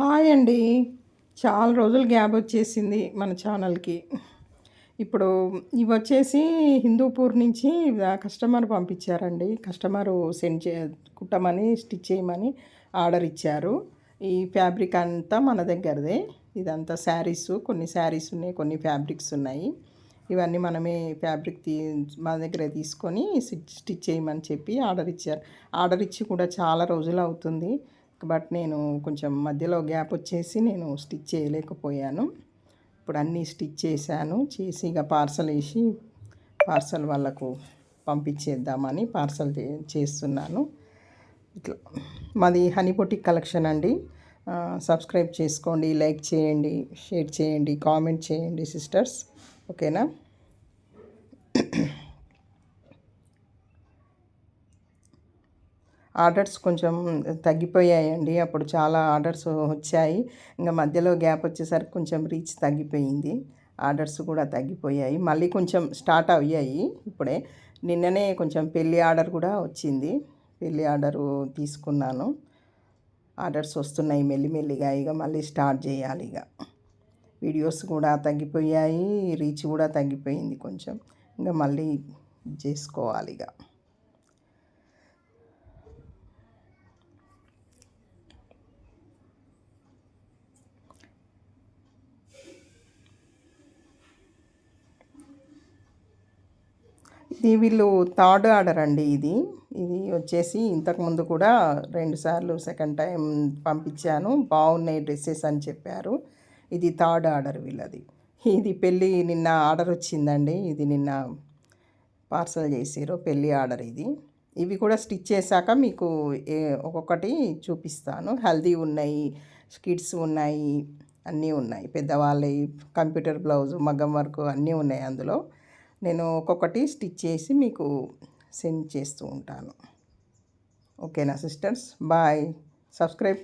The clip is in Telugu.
హాయ్ అండి. చాలా రోజులు గ్యాప్ వచ్చేసింది మన ఛానల్‌కి. ఇప్పుడు ఇవొచ్చేసి హిందూపూర్ నుంచి కస్టమర్ పంపించారండి. కస్టమరు సెండ్ చే కుట్టమని, స్టిచ్ చేయమని ఆర్డర్ ఇచ్చారు. ఈ ఫ్యాబ్రిక్ అంతా మన దగ్గరదే. ఇదంతా శారీసు, కొన్ని శారీస్ ఉన్నాయి, కొన్ని ఫ్యాబ్రిక్స్ ఉన్నాయి. ఇవన్నీ మనమే ఫ్యాబ్రిక్ మన దగ్గరే తీసుకొని స్టిచ్ చేయమని చెప్పి ఆర్డర్ ఇచ్చారు. ఆర్డర్ ఇచ్చి కూడా చాలా రోజులు అవుతుంది. బట్ నేను కొంచెం మధ్యలో గ్యాప్ వచ్చేసి నేను స్టిచ్ చేయలేకపోయాను. ఇప్పుడు అన్నీ స్టిచ్ చేశాను. చేసి ఇక పార్సల్ వేసి పార్సల్ వాళ్ళకు పంపించేద్దామని పార్సల్ చేస్తున్నాను. ఇట్లా మాది హనీ బొటిక్ కలెక్షన్ అండి. సబ్స్క్రైబ్ చేసుకోండి, లైక్ చేయండి, షేర్ చేయండి, కామెంట్ చేయండి సిస్టర్స్. ఓకేనా? ఆర్డర్స్ కొంచెం తగ్గిపోయాయండి. అప్పుడు చాలా ఆర్డర్స్ వచ్చాయి. ఇంకా మధ్యలో గ్యాప్ వచ్చేసరికి కొంచెం రీచ్ తగ్గిపోయింది. ఆర్డర్స్ కూడా తగ్గిపోయాయి. మళ్ళీ కొంచెం స్టార్ట్ అయ్యాయి ఇప్పుడే. నిన్ననే కొంచెం పెళ్ళి ఆర్డర్ కూడా వచ్చింది. పెళ్ళి ఆర్డరు తీసుకున్నాను. ఆర్డర్స్ వస్తున్నాయి మెల్లిమెల్లిగా. ఇక మళ్ళీ స్టార్ట్ చేయాలి. ఇక వీడియోస్ కూడా తగ్గిపోయాయి, రీచ్ కూడా తగ్గిపోయింది కొంచెం. ఇంకా మళ్ళీ చేసుకోవాలి ఇక. ఇది వీళ్ళు థర్డ్ ఆర్డర్ అండి. ఇది వచ్చేసి ఇంతకుముందు కూడా 2 సార్లు సెకండ్ టైం పంపించాను. బాగున్నాయి డ్రెస్సెస్ అని చెప్పారు. ఇది థర్డ్ ఆర్డర్ వీళ్ళది. ఇది పెళ్ళి నిన్న ఆర్డర్ వచ్చిందండి. ఇది నిన్న పార్సల్ చేసిర్రు, పెళ్ళి ఆర్డర్ ఇది. ఇవి కూడా స్టిచ్ చేశాక మీకు ఒక్కొక్కటి చూపిస్తాను. హల్దీ ఉన్నాయి, స్కిట్స్ ఉన్నాయి, అన్నీ ఉన్నాయి. పెద్దవాళ్ళవి కంప్యూటర్ బ్లౌజు, మగ్గం వర్క్ అన్నీ ఉన్నాయి అందులో. నేను ఒక్కొక్కటి స్టిచ్ చేసి మీకు సెండ్ చేస్తూ ఉంటాను. ఓకేనా సిస్టర్స్? బాయ్. సబ్స్క్రైబ్